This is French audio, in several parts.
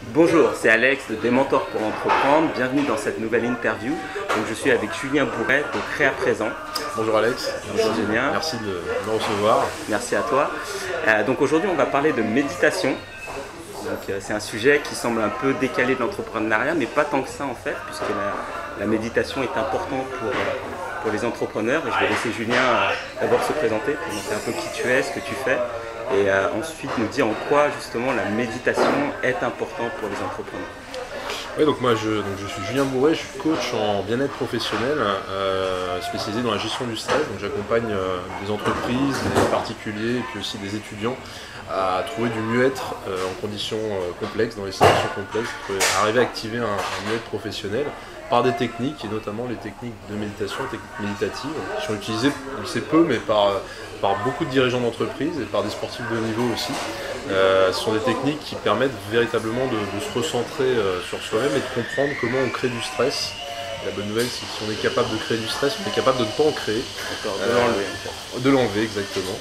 Bonjour, c'est Alex de Des Mentors pour Entreprendre. Bienvenue dans cette nouvelle interview. Donc, je suis avec Julien Bourret de Créa Présent. Bonjour Alex, Bonjour Julien. Merci de me recevoir. Merci à toi. Donc aujourd'hui, on va parler de méditation. C'est un sujet qui semble un peu décalé de l'entrepreneuriat, mais pas tant que ça en fait, puisque la méditation est importante pour les entrepreneurs. Et je vais laisser Julien d'abord se présenter, présenter un peu qui tu es, ce que tu fais, et ensuite nous dire en quoi justement la méditation est importante pour les entrepreneurs. Oui, donc moi je suis Julien Bourret, je suis coach en bien-être professionnel, spécialisé dans la gestion du stress. Donc j'accompagne des entreprises, des particuliers et puis aussi des étudiants à trouver du mieux-être en conditions complexes, dans les situations complexes, arriver à activer un mieux-être professionnel par des techniques, et notamment les techniques de méditation, techniques méditatives, qui sont utilisées, on le sait peu, mais par beaucoup de dirigeants d'entreprise et par des sportifs de haut niveau aussi. Ce sont des techniques qui permettent véritablement de se recentrer sur soi-même et de comprendre comment on crée du stress. La bonne nouvelle, c'est que si on est capable de créer du stress, on est capable de ne pas en créer. De l'enlever, exactement.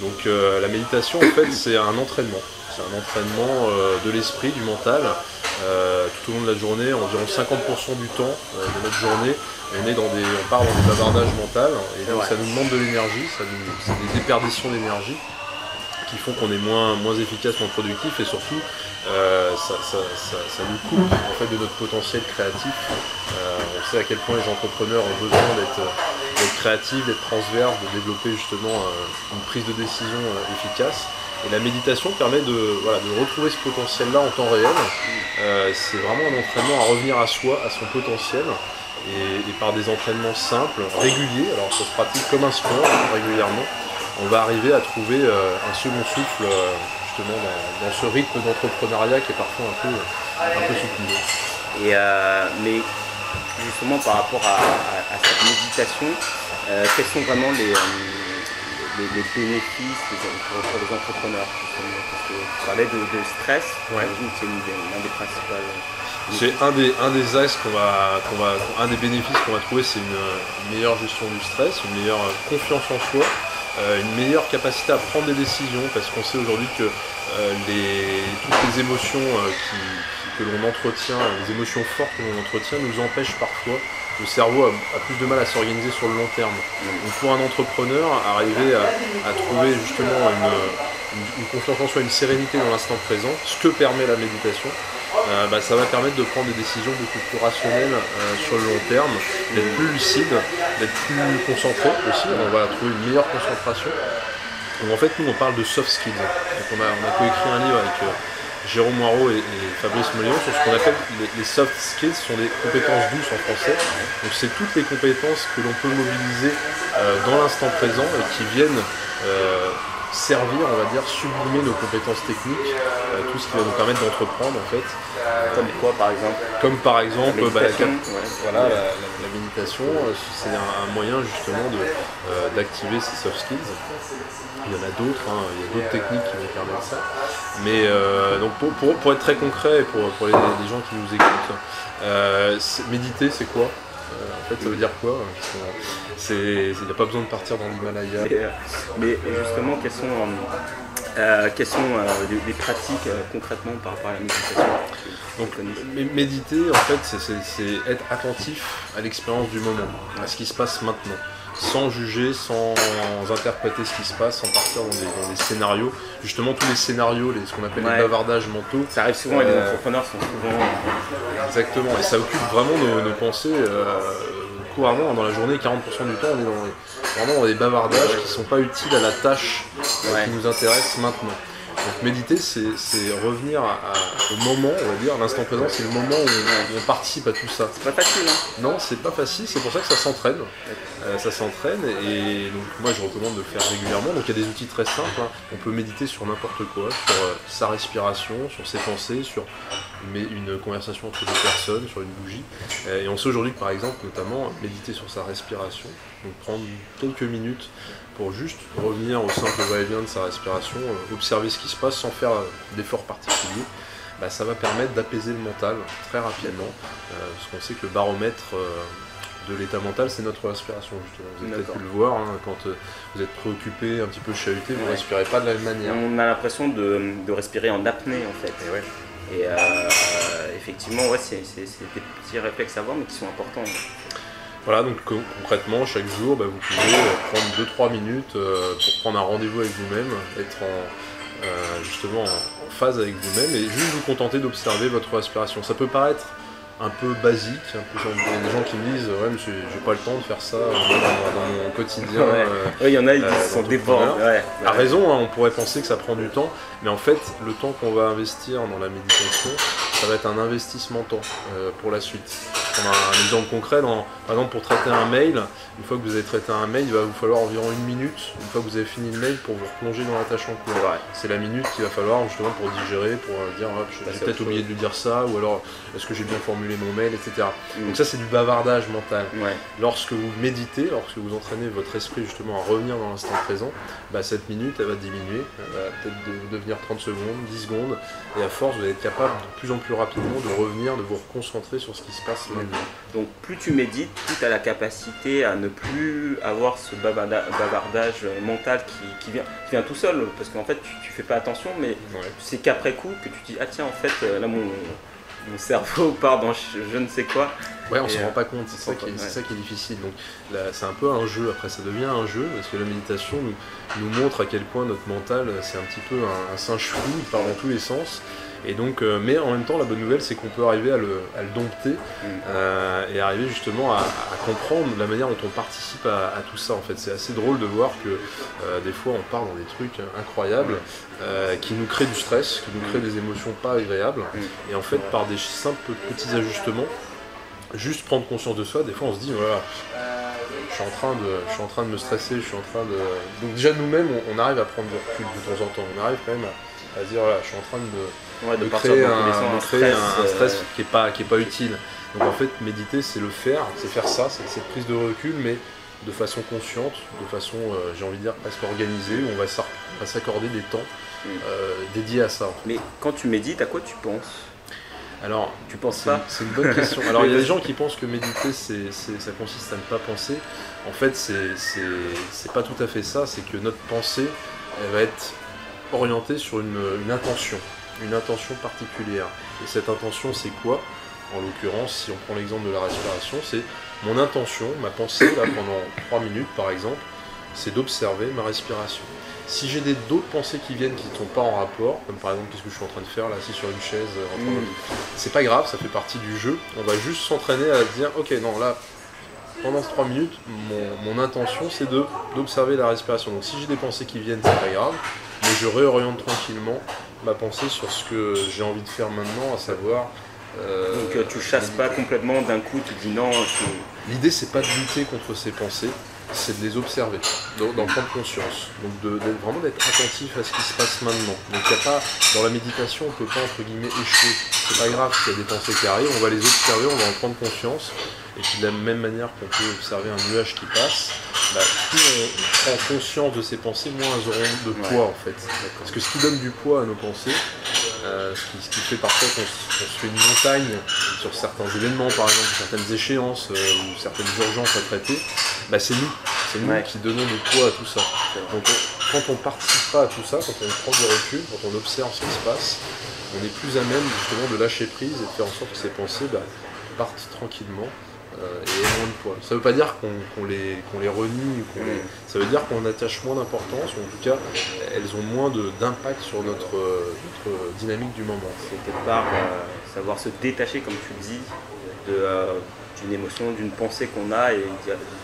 Donc la méditation, en fait, c'est un entraînement. C'est un entraînement de l'esprit, du mental. Tout au long de la journée, environ 50% du temps de notre journée, on part dans des bavardages mental, et donc ça nous demande de l'énergie, c'est des déperditions d'énergie qui font qu'on est moins efficace, moins productif, et surtout ça nous coupe en fait de notre potentiel créatif. On sait à quel point les entrepreneurs ont besoin d'être créatifs, d'être transverses, de développer justement une prise de décision efficace. Et la méditation permet de retrouver ce potentiel-là en temps réel. C'est vraiment un entraînement à revenir à soi, à son potentiel, et par des entraînements simples, réguliers. Alors ça se pratique comme un sport régulièrement. On va arriver à trouver un second souffle justement dans ce rythme d'entrepreneuriat qui est parfois un peu soutenu. Mais justement par rapport à cette méditation, quels sont vraiment les bénéfices pour les entrepreneurs? Parce que tu parlais de stress, j'imagine que c'est l'un des principaux. C'est un des axes un des bénéfices qu'on va trouver, c'est une meilleure gestion du stress, une meilleure confiance en soi, une meilleure capacité à prendre des décisions, parce qu'on sait aujourd'hui que toutes les émotions que l'on entretient, les émotions fortes que l'on entretient nous empêchent parfois. Le cerveau a plus de mal à s'organiser sur le long terme. Donc pour un entrepreneur, arriver à trouver justement une confiance en soi, une sérénité dans l'instant présent, ce que permet la méditation, ça va permettre de prendre des décisions beaucoup plus rationnelles sur le long terme, d'être plus lucide, d'être plus concentré aussi. On va trouver une meilleure concentration. Donc en fait, nous on parle de soft skills. Donc on a coécrit un livre avec Jérôme Moirot et Fabrice Molion sur ce qu'on appelle les soft skills. Ce sont des compétences douces en français. Donc c'est toutes les compétences que l'on peut mobiliser dans l'instant présent et qui viennent servir, on va dire, sublimer nos compétences techniques, tout ce qui va nous permettre d'entreprendre en fait. Comme quoi par exemple? Comme par exemple la méditation, c'est un moyen justement d'activer ces soft skills. Il y en a d'autres, il y a d'autres techniques qui vont permettre ça. Mais donc pour être très concret, pour les gens qui nous écoutent, méditer c'est quoi? En fait, ça veut dire quoi? Il n'y a pas besoin de partir dans l'Himalaya. Mais justement, quelles sont les pratiques concrètement par rapport à la méditation? Donc, méditer, en fait, c'est être attentif à l'expérience du moment, à ce qui se passe maintenant, sans juger, sans interpréter ce qui se passe, sans partir dans des scénarios. Justement, tous les scénarios, ce qu'on appelle les bavardages mentaux. Ça arrive souvent et les entrepreneurs sont souvent... Exactement, et ça occupe vraiment nos pensées couramment dans la journée. 40% du temps, on est vraiment dans des bavardages qui ne sont pas utiles à la tâche qui nous intéresse maintenant. Donc méditer, c'est revenir au moment, on va dire, à l'instant présent, c'est le moment où on participe à tout ça. C'est pas facile, hein? Non, c'est pas facile, c'est pour ça que ça s'entraîne. Ça s'entraîne, et donc moi je recommande de le faire régulièrement. Donc il y a des outils très simples, on peut méditer sur n'importe quoi, sur sa respiration, sur ses pensées, sur une conversation entre deux personnes, sur une bougie. Et on sait aujourd'hui que par exemple, notamment, méditer sur sa respiration, donc prendre quelques minutes pour juste revenir au simple va-et-vient de sa respiration, observer ce qui se passe sans faire d'efforts particuliers, ça va permettre d'apaiser le mental très rapidement, parce qu'on sait que le baromètre de l'état mental, c'est notre respiration justement. Vous avez peut-être pu le voir, quand vous êtes préoccupé, un petit peu chahuté, vous ne respirez pas de la même manière. On a l'impression de respirer en apnée en fait. Et effectivement, ouais, c'est des petits réflexes à avoir, mais qui sont importants. Voilà, donc concrètement, chaque jour, vous pouvez prendre 2-3 minutes pour prendre un rendez-vous avec vous-même, être justement en phase avec vous-même et juste vous contenter d'observer votre respiration. Ça peut paraître un peu basique, il y a des gens qui me disent ouais, monsieur, j'ai pas le temps de faire ça dans mon quotidien. Il y en a, ils sont débordés. À raison, on pourrait penser que ça prend du temps, mais en fait, le temps qu'on va investir dans la méditation, ça va être un investissement temps pour la suite. On a un exemple concret, par exemple pour traiter un mail, une fois que vous avez traité un mail, il va vous falloir environ 1 minute, une fois que vous avez fini le mail, pour vous replonger dans la tâche en cours. C'est la minute qu'il va falloir justement pour digérer, pour dire j'ai peut-être oublié de lui dire ça, ou alors est-ce que j'ai bien formulé mon mail, etc. Donc ça c'est du bavardage mental. Lorsque vous méditez, lorsque vous entraînez votre esprit justement à revenir dans l'instant présent, cette minute elle va diminuer, elle va peut-être devenir 30 secondes, 10 secondes, et à force vous allez être capable de plus en plus rapidement de revenir, de vous reconcentrer sur ce qui se passe là. Donc plus tu médites, plus tu as la capacité à ne plus avoir ce bavardage mental qui vient tout seul, parce qu'en fait tu fais pas attention, mais c'est qu'après coup que tu te dis ah tiens en fait là mon cerveau part dans je ne sais quoi. Ouais, on s'en rend pas compte, c'est ça qui est difficile. Donc là, c'est un peu un jeu, après ça devient un jeu, parce que la méditation nous montre à quel point notre mental c'est un petit peu un singe fou, il part dans tous les sens. Et donc, mais en même temps, la bonne nouvelle, c'est qu'on peut arriver à le dompter et arriver justement à comprendre la manière dont on participe à tout ça. En fait, c'est assez drôle de voir que des fois, on part dans des trucs incroyables qui nous créent du stress, qui nous créent des émotions pas agréables. Et en fait, par des simples petits ajustements, juste prendre conscience de soi, des fois, on se dit voilà. Je suis en train de me stresser, je suis en train de... Donc déjà nous-mêmes, on arrive à prendre du recul de temps en temps. On arrive quand même à se dire voilà, je suis en train de créer un stress qui est pas utile. Donc en fait, méditer, c'est faire ça, c'est cette prise de recul, mais de façon consciente, de façon, j'ai envie de dire, presque organisée, où on va s'accorder des temps dédiés à ça. Mais quand tu médites, à quoi tu penses ? Alors, tu penses pas ? C'est une bonne question. Alors, il y a des gens qui pensent que méditer, ça consiste à ne pas penser. En fait, c'est pas tout à fait ça. C'est que notre pensée, elle va être orientée sur une intention particulière. Et cette intention, c'est quoi ? En l'occurrence, si on prend l'exemple de la respiration, c'est mon intention, ma pensée, là, pendant 3 minutes par exemple, c'est d'observer ma respiration. Si j'ai d'autres pensées qui viennent qui ne sont pas en rapport, comme par exemple qu'est-ce que je suis en train de faire là, assis sur une chaise, c'est pas grave, ça fait partie du jeu. On va juste s'entraîner à dire ok non là, pendant ces 3 minutes, mon intention c'est d'observer la respiration. Donc si j'ai des pensées qui viennent, c'est pas grave, mais je réoriente tranquillement ma pensée sur ce que j'ai envie de faire maintenant, à savoir... Donc tu chasses pas complètement d'un coup, tu dis non... L'idée c'est pas de lutter contre ces pensées, c'est de les observer, d'en prendre conscience, donc vraiment d'être attentif à ce qui se passe maintenant. Donc il y a pas, dans la méditation, on ne peut pas entre guillemets échouer, c'est pas grave s'il y a des pensées qui arrivent, on va les observer, on va en prendre conscience, et puis de la même manière qu'on peut observer un nuage qui passe, plus on prend conscience de ces pensées, moins elles auront de poids en fait. Parce que ce qui donne du poids à nos pensées, ce qui fait parfois qu'on se fait une montagne sur certains événements, par exemple certaines échéances ou certaines urgences à traiter, c'est nous qui donnons du poids à tout ça. Donc quand on ne participe pas à tout ça, quand on prend du recul, quand on observe ce qui se passe, on est plus à même justement de lâcher prise et de faire en sorte que ces pensées partent tranquillement et aient moins de poids. Ça ne veut pas dire qu'on les renie, ça veut dire qu'on attache moins d'importance, ou en tout cas elles ont moins d'impact sur notre dynamique du moment. C'est quelque part savoir se détacher, comme tu le dis, d'une émotion, d'une pensée qu'on a et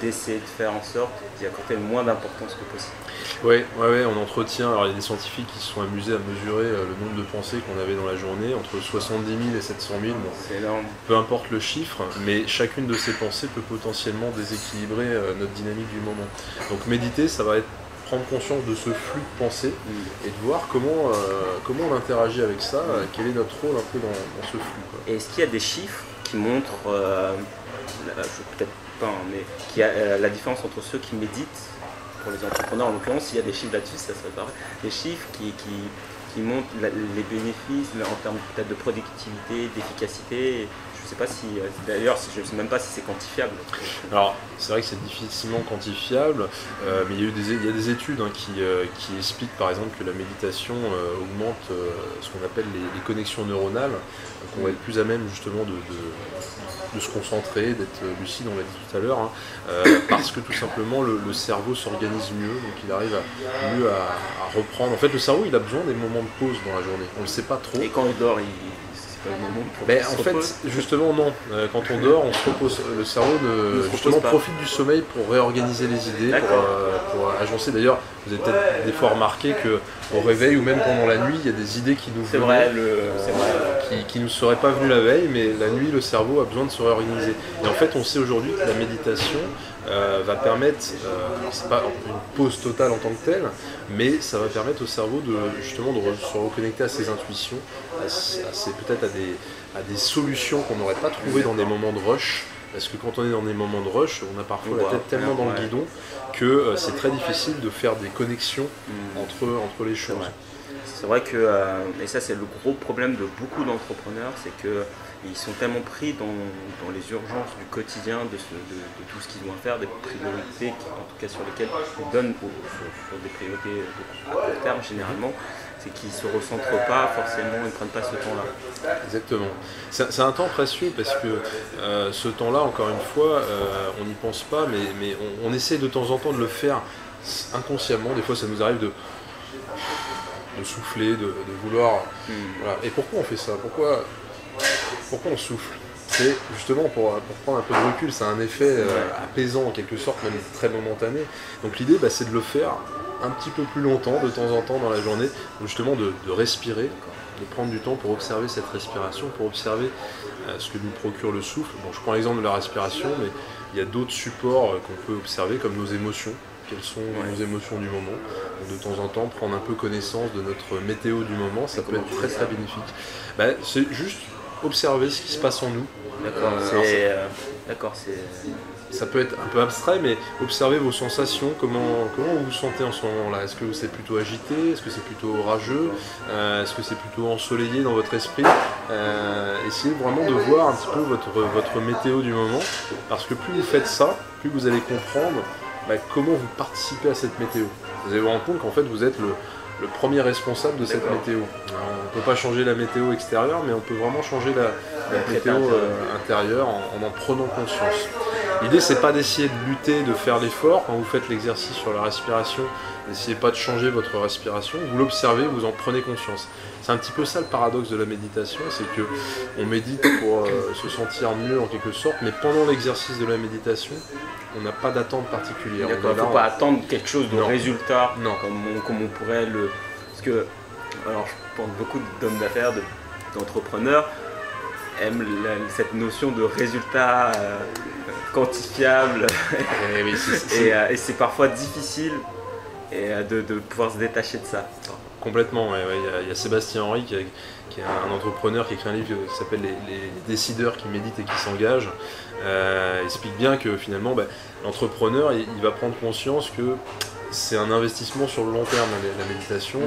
d'essayer de faire en sorte d'y accorder le moins d'importance que possible. Oui, on entretient. Alors il y a des scientifiques qui se sont amusés à mesurer le nombre de pensées qu'on avait dans la journée, entre 70 000 et 700 000. Bon, c'est énorme. Peu importe le chiffre, mais chacune de ces pensées peut potentiellement déséquilibrer notre dynamique du moment. Donc méditer, ça va être prendre conscience de ce flux de pensées et de voir comment on interagit avec ça, quel est notre rôle un peu dans ce flux. Et est-ce qu'il y a des chiffres qui montrent, peut-être pas, mais qui a la différence entre ceux qui méditent, pour les entrepreneurs en l'occurrence, s'il y a des chiffres là-dessus, ça serait pareil, des chiffres qui qui montre les bénéfices en termes peut-être de productivité, d'efficacité. Je ne sais pas si, d'ailleurs, je ne sais même pas si c'est quantifiable. Alors, c'est vrai que c'est difficilement quantifiable, mais il y a des études qui expliquent par exemple que la méditation augmente ce qu'on appelle les connexions neuronales, qu'on va être plus à même justement de se concentrer, d'être lucide, on l'a dit tout à l'heure, parce que tout simplement le cerveau s'organise mieux, donc il arrive mieux à reprendre. En fait, le cerveau, il a besoin des moments de pause dans la journée, on ne le sait pas trop. Et quand il dort, c'est pas le moment pour qu'il se repose. Justement, non. Quand on dort, on se repose. Le cerveau profite du sommeil pour réorganiser les idées, pour agencer. D'ailleurs, vous avez peut-être des fois remarqué qu'au réveil ou même pendant la nuit, il y a des idées qui nous qui ne nous seraient pas venues la veille, mais la nuit, le cerveau a besoin de se réorganiser. Et en fait, on sait aujourd'hui que la méditation va permettre, c'est pas une pause totale en tant que telle, mais ça va permettre au cerveau de se reconnecter à ses intuitions, peut-être à des solutions qu'on n'aurait pas trouvées dans des moments de rush. Parce que quand on est dans des moments de rush, on a parfois la tête tellement dans le guidon que c'est très difficile de faire des connexions entre les choses. C'est vrai que, et ça c'est le gros problème de beaucoup d'entrepreneurs, c'est qu'ils sont tellement pris dans les urgences du quotidien, de tout ce qu'ils ont à faire, des priorités, en tout cas sur lesquelles ils donnent sur des priorités à court terme généralement, c'est qu'ils ne se recentrent pas forcément, ils ne prennent pas ce temps-là. Exactement. C'est un temps précieux parce que ce temps-là, encore une fois, on n'y pense pas, mais on essaie de temps en temps de le faire inconsciemment. Des fois, ça nous arrive de souffler, de vouloir... Voilà. Et pourquoi on fait ça ? Pourquoi on souffle ? C'est justement pour prendre un peu de recul, c'est un effet apaisant en quelque sorte, même très momentané. Donc l'idée, c'est de le faire un petit peu plus longtemps, de temps en temps dans la journée, justement de respirer, de prendre du temps pour observer cette respiration, pour observer ce que nous procure le souffle. Bon, je prends l'exemple de la respiration, mais il y a d'autres supports qu'on peut observer, comme nos émotions. Quelles sont nos émotions du moment. Donc, de temps en temps, prendre un peu connaissance de notre météo du moment, ça peut être très très bénéfique. C'est juste observer ce qui se passe en nous. D'accord, ça peut être un peu abstrait, mais observez vos sensations, comment vous vous sentez en ce moment-là. Est-ce que c'est plutôt agité? Est-ce que c'est plutôt orageux? Est-ce que c'est plutôt ensoleillé dans votre esprit? Essayez vraiment de voir un petit peu votre météo du moment, parce que plus vous faites ça, plus vous allez comprendre comment vous participez à cette météo. Vous allez vous rendre compte qu'en fait vous êtes le premier responsable de cette météo. Alors, on ne peut pas changer la météo extérieure, mais on peut vraiment changer la météo intérieure en prenant conscience. L'idée, c'est pas d'essayer de lutter, de faire l'effort. Quand vous faites l'exercice sur la respiration, n'essayez pas de changer votre respiration, vous l'observez, vous en prenez conscience. C'est un petit peu ça le paradoxe de la méditation, c'est qu'on médite pour se sentir mieux en quelque sorte, mais pendant l'exercice de la méditation, on n'a pas d'attente particulière. Il ne faut pas attendre quelque chose de résultat, non. Comme on pourrait le... Parce que, alors je pense beaucoup d'hommes d'affaires, d'entrepreneurs, aiment cette notion de résultat quantifiable et c'est parfois difficile de pouvoir se détacher de ça. Complètement, il y a Sébastien Henry qui est un entrepreneur qui a écrit un livre qui s'appelle les décideurs qui méditent et qui s'engagent. Il explique bien que finalement l'entrepreneur il va prendre conscience que c'est un investissement sur le long terme la méditation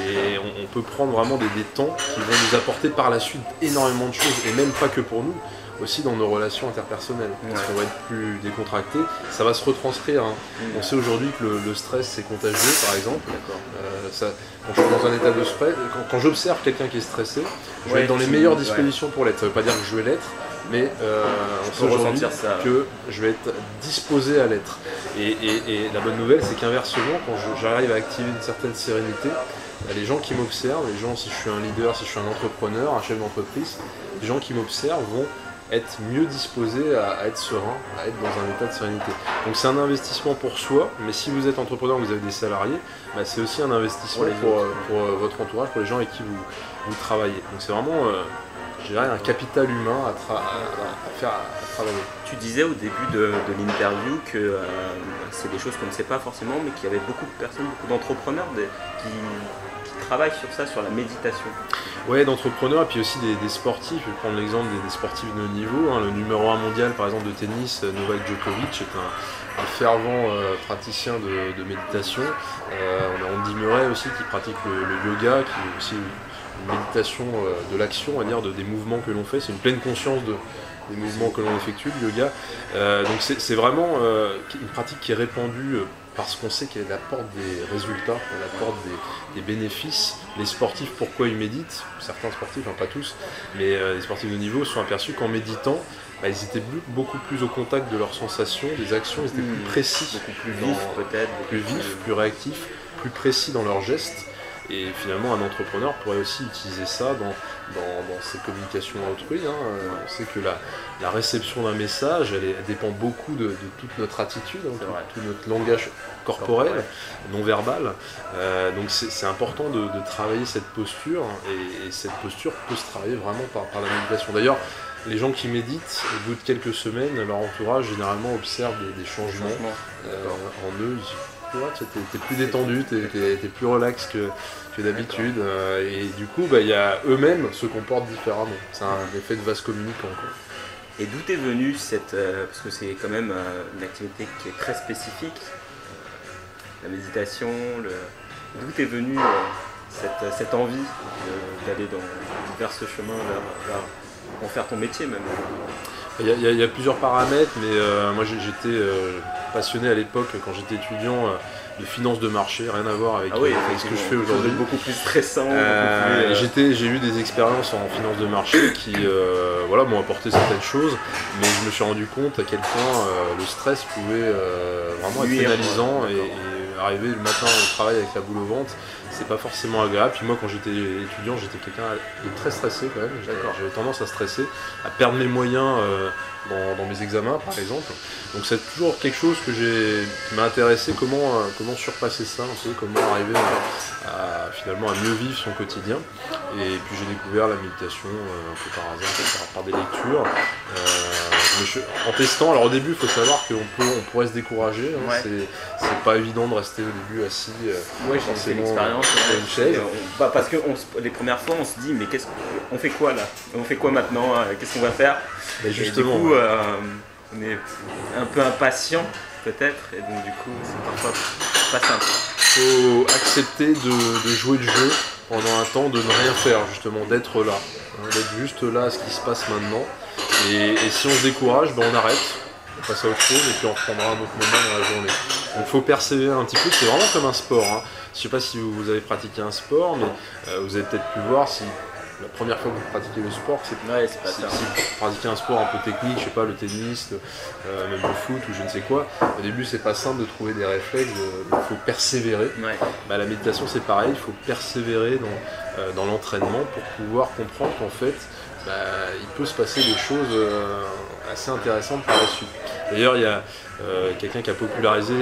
et on peut prendre vraiment des temps qui vont nous apporter par la suite énormément de choses et même pas que pour nous, aussi dans nos relations interpersonnelles, parce qu'on va être plus décontracté, ça va se retranscrire. On sait aujourd'hui que le stress c'est contagieux par exemple. Quand je suis dans un état de stress, quand j'observe quelqu'un qui est stressé, je vais être dans les meilleures dispositions pour l'être. Ça ne veut pas dire que je vais l'être, mais on peut ressentir que je vais être disposé à l'être. Et la bonne nouvelle, c'est qu'inversement, quand j'arrive à activer une certaine sérénité, les gens qui m'observent, les gens, si je suis un leader, si je suis un entrepreneur, un chef d'entreprise, les gens qui m'observent vont être mieux disposés à être serein, à être dans un état de sérénité. Donc c'est un investissement pour soi, mais si vous êtes entrepreneur, vous avez des salariés, c'est aussi un investissement pour votre entourage, pour les gens avec qui vous travaillez. Donc c'est vraiment je dirais, un capital humain à travailler. Tu disais au début de l'interview que c'est des choses qu'on ne sait pas forcément, mais qu'il y avait beaucoup de personnes, beaucoup d'entrepreneurs qui travaillent sur ça, sur la méditation. Ouais, d'entrepreneurs, et puis aussi des sportifs. Je vais prendre l'exemple des sportifs de haut niveau. Le numéro 1 mondial, par exemple, de tennis, Novak Djokovic, est un fervent praticien de méditation. On a Andy Murray aussi qui pratique le yoga, qui est aussi une méditation de l'action, on va dire, des mouvements que l'on fait. C'est une pleine conscience des mouvements que l'on effectue, le yoga. Donc c'est vraiment une pratique qui est répandue parce qu'on sait qu'elle apporte des résultats, elle apporte des bénéfices. Les sportifs, pourquoi ils méditent? Certains sportifs, pas tous, mais les sportifs de niveau sont aperçus qu'en méditant, ils étaient beaucoup plus au contact de leurs sensations, des actions, ils étaient plus précis, beaucoup plus vifs peut-être, plus vifs, plus réactifs, plus précis dans leurs gestes. Et finalement, un entrepreneur pourrait aussi utiliser ça dans ses communications à autrui. On sait que la réception d'un message, elle dépend beaucoup de toute notre attitude, tout notre langage corporel, non verbal. Donc c'est important de travailler cette posture, et cette posture peut se travailler vraiment par la méditation. D'ailleurs, les gens qui méditent, au bout de quelques semaines, leur entourage généralement observe des changements en eux. T'es plus détendu, t'es plus relax que d'habitude, et du coup eux-mêmes se comportent différemment. C'est un effet de vase communicant, quoi. Et d'où est venue parce que c'est quand même une activité qui est très spécifique, la méditation, d'où est venue cette envie d'aller vers ce chemin, vers en faire ton métier même? Il y a plusieurs paramètres, mais moi j'étais passionné à l'époque, quand j'étais étudiant, de finance de marché, rien à voir avec ce que je fais aujourd'hui. Beaucoup plus stressant. J'ai eu des expériences en finance de marché qui m'ont apporté certaines choses, mais je me suis rendu compte à quel point le stress pouvait vraiment être pénalisant, et arriver le matin au travail avec la boule au ventre, c'est pas forcément agréable. Puis moi, quand j'étais étudiant, j'étais quelqu'un de très stressé quand même. J'avais tendance à stresser, à perdre mes moyens dans mes examens, par exemple. Donc c'est toujours quelque chose qui m'a intéressé, comment surpasser ça, un peu, comment arriver finalement à mieux vivre son quotidien. Et puis j'ai découvert la méditation un peu par hasard, par des lectures. En testant, alors au début, il faut savoir qu'on pourrait se décourager. C'est pas évident de rester au début assis. J'ai fait l'expérience sur une chaise. Parce que les premières fois, on se dit, mais on fait quoi là? On fait quoi maintenant? Qu'est-ce qu'on va faire? Justement, et du coup, on est un peu impatient peut-être, et donc du coup, c'est parfois pas simple. Il faut accepter de jouer le jeu pendant un temps, de ne rien faire, justement, d'être là, d'être juste là à ce qui se passe maintenant. Et si on se décourage, on arrête, on passe à autre chose, et puis on reprendra un autre moment dans la journée. Donc il faut persévérer un petit peu, c'est vraiment comme un sport. Je ne sais pas si vous avez pratiqué un sport, mais vous avez peut-être pu voir si la première fois que vous pratiquez le sport, si vous pratiquez un sport un peu technique, je sais pas, le tennis, même le foot ou je ne sais quoi, au début c'est pas simple de trouver des réflexes, il faut persévérer. La méditation c'est pareil, il faut persévérer dans l'entraînement pour pouvoir comprendre qu'en fait il peut se passer des choses assez intéressantes par la suite. D'ailleurs, il y a quelqu'un qui a popularisé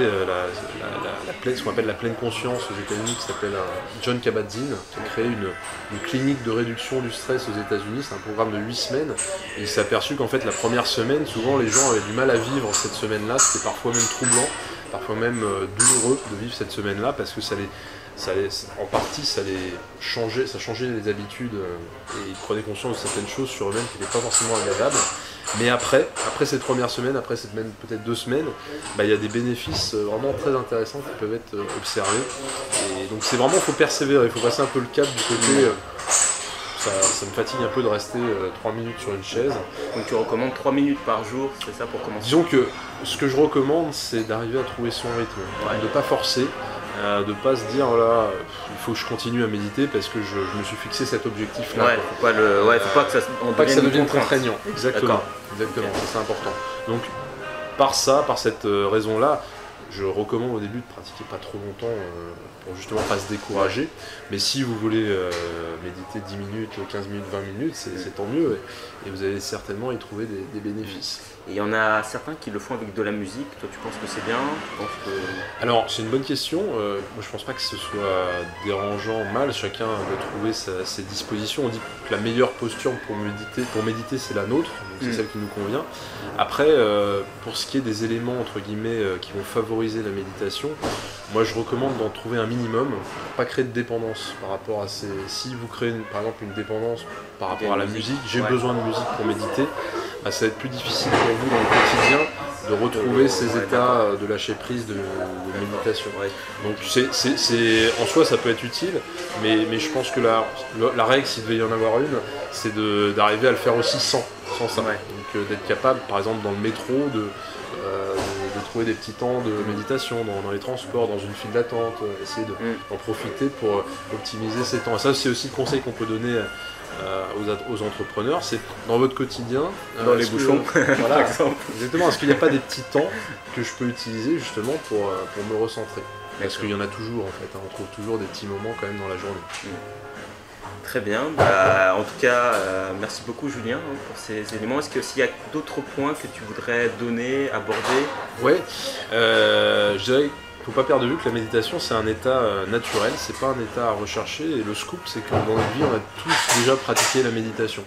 ce qu'on appelle la pleine conscience aux États-Unis, qui s'appelle John Kabat-Zinn, qui a créé une clinique de réduction du stress aux États-Unis. C'est un programme de 8 semaines. Et il s'est aperçu qu'en fait, la première semaine, souvent les gens avaient du mal à vivre cette semaine-là. C'était parfois même troublant, parfois même douloureux de vivre cette semaine-là, parce que en partie, ça changeait les habitudes, et ils prenaient conscience de certaines choses sur eux-mêmes qui n'étaient pas forcément agréables. Mais après cette première semaine, après cette peut-être 2 semaines, il y a des bénéfices vraiment très intéressants qui peuvent être observés. Et donc c'est vraiment, il faut persévérer, il faut passer un peu le cap du côté... Ça me fatigue un peu de rester 3 minutes sur une chaise. Donc tu recommandes 3 minutes par jour, c'est ça, pour commencer? Disons que ce que je recommande, c'est d'arriver à trouver son rythme, de ne pas forcer, de ne pas se dire il faut que je continue à méditer parce que je me suis fixé cet objectif-là. Faut pas que ça devienne contraignant. Exactement, c'est important. Donc par cette raison-là, je recommande au début de pratiquer pas trop longtemps pour justement pas se décourager. Mais si vous voulez méditer 10 minutes, 15 minutes, 20 minutes, c'est tant mieux. Et vous allez certainement y trouver des bénéfices. Et il y en a certains qui le font avec de la musique. Toi, tu penses que c'est bien? Alors, c'est une bonne question. Moi, je pense pas que ce soit dérangeant, mal. Chacun doit trouver ses dispositions. On dit que la meilleure posture pour méditer, c'est la nôtre. Donc c'est celle qui nous convient. Après, pour ce qui est des éléments, entre guillemets, qui vont favoriser la méditation, moi je recommande d'en trouver un minimum pour pas créer de dépendance par rapport à ces... Si vous créez par exemple une dépendance par rapport à la musique, j'ai besoin de musique pour méditer, bah, ça va être plus difficile pour vous dans le quotidien de retrouver ces états de lâcher prise de méditation. Donc en soi ça peut être utile, mais je pense que la règle, s'il devait y en avoir une, c'est d'arriver à le faire aussi sans ça. Donc d'être capable, par exemple dans le métro, de trouver des petits temps de méditation dans les transports, dans une file d'attente, essayer d'en profiter pour optimiser ces temps. Et ça c'est aussi le conseil qu'on peut donner aux entrepreneurs, c'est dans votre quotidien, dans les bouchons, voilà, par exemple. Exactement, est-ce qu'il n'y a pas des petits temps que je peux utiliser justement pour me recentrer? Parce qu'il y en a toujours en fait, hein, on trouve toujours des petits moments quand même dans la journée. Très bien, bah, en tout cas merci beaucoup Julien pour ces éléments. Est-ce qu'il y a d'autres points que tu voudrais donner, aborder? Ouais, je dirais il ne faut pas perdre de vue que la méditation c'est un état naturel, c'est pas un état à rechercher, et le scoop c'est que dans notre vie on a tous déjà pratiqué la méditation.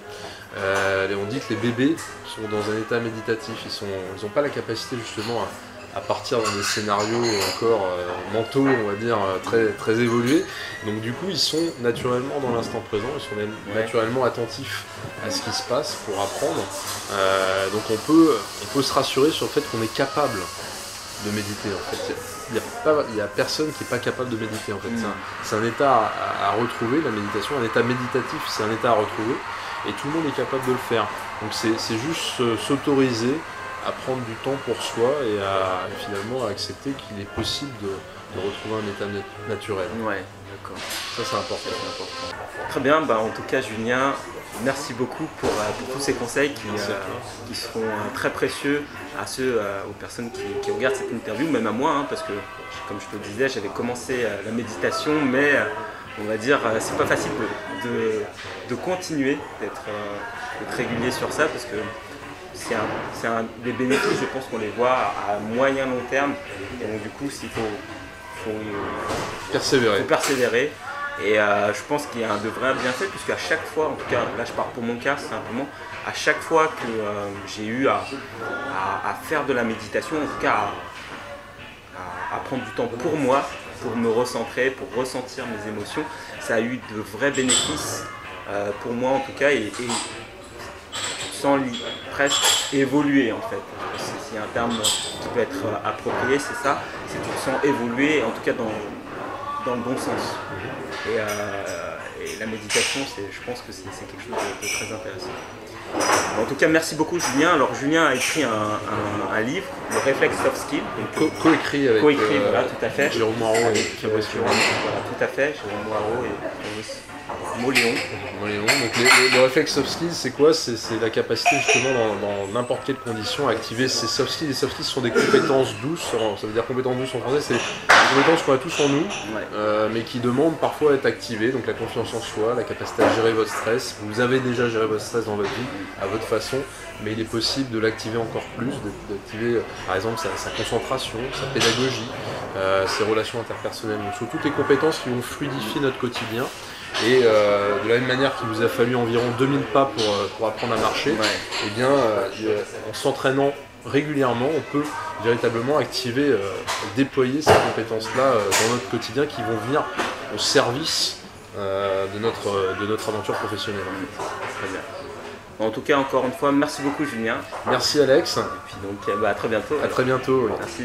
On dit que les bébés sont dans un état méditatif, ils n'ont pas la capacité justement à partir dans des scénarios encore mentaux, on va dire, très, très évolués. Donc du coup ils sont naturellement dans l'instant présent, ils sont naturellement attentifs à ce qui se passe pour apprendre. Donc on peut se rassurer sur le fait qu'on est capable de méditer en fait. Il y a personne qui n'est pas capable de méditer en fait. C'est un état à retrouver, la méditation, un état méditatif, c'est un état à retrouver et tout le monde est capable de le faire. Donc c'est juste s'autoriser à prendre du temps pour soi et à finalement accepter qu'il est possible de retrouver un état naturel. Ouais, d'accord. Ça c'est important. Très bien, bah, en tout cas Julien, merci beaucoup pour tous ces conseils qui seront très précieux aux personnes qui regardent cette interview, même à moi, hein, parce que comme je te le disais, j'avais commencé la méditation, mais on va dire c'est pas facile de continuer, d'être régulier sur ça, parce que c'est des bénéfices, je pense qu'on les voit à moyen long terme, et donc du coup il faut persévérer. Et je pense qu'il y a de vrais bienfaits, puisque à chaque fois, en tout cas là je parle pour mon cas simplement, à chaque fois que j'ai eu à faire de la méditation, en tout cas à prendre du temps pour moi, pour me recentrer, pour ressentir mes émotions, ça a eu de vrais bénéfices pour moi en tout cas, et tu te sens presque évoluer en fait. C'est un terme qui peut être approprié, c'est ça, c'est que tu te sens évoluer, en tout cas dans le bon sens. Et la méditation, je pense que c'est quelque chose de très intéressant. En tout cas, merci beaucoup Julien. Alors Julien a écrit un livre, Le Reflex Soft Skill. Co-écrit avec voilà, tout à fait. Jérôme Moirot et Fabrice Moreau. Voilà, tout à fait, Jérôme Moirot et Fabrice Moléon. Donc le réflexe soft skills, c'est quoi? C'est la capacité justement dans n'importe quelle condition à activer ces soft skills. Les soft skills sont des compétences douces, ça veut dire compétences douces en français, c'est des compétences qu'on a tous en nous, mais qui demandent parfois à être activées. Donc la confiance en soi, la capacité à gérer votre stress. Vous avez déjà géré votre stress dans votre vie à votre façon, mais il est possible de l'activer encore plus, d'activer par exemple sa concentration, sa pédagogie, ses relations interpersonnelles. Donc ce sont toutes les compétences qui vont fluidifier notre quotidien. Et de la même manière qu'il vous a fallu environ 2000 pas pour apprendre à marcher, et bien en s'entraînant régulièrement, on peut véritablement activer, déployer ces compétences-là dans notre quotidien qui vont venir au service de notre aventure professionnelle. En fait. Très bien. En tout cas, encore une fois, merci beaucoup Julien. Merci Alex. Et puis donc, à très bientôt. À très bientôt. Oui. Merci.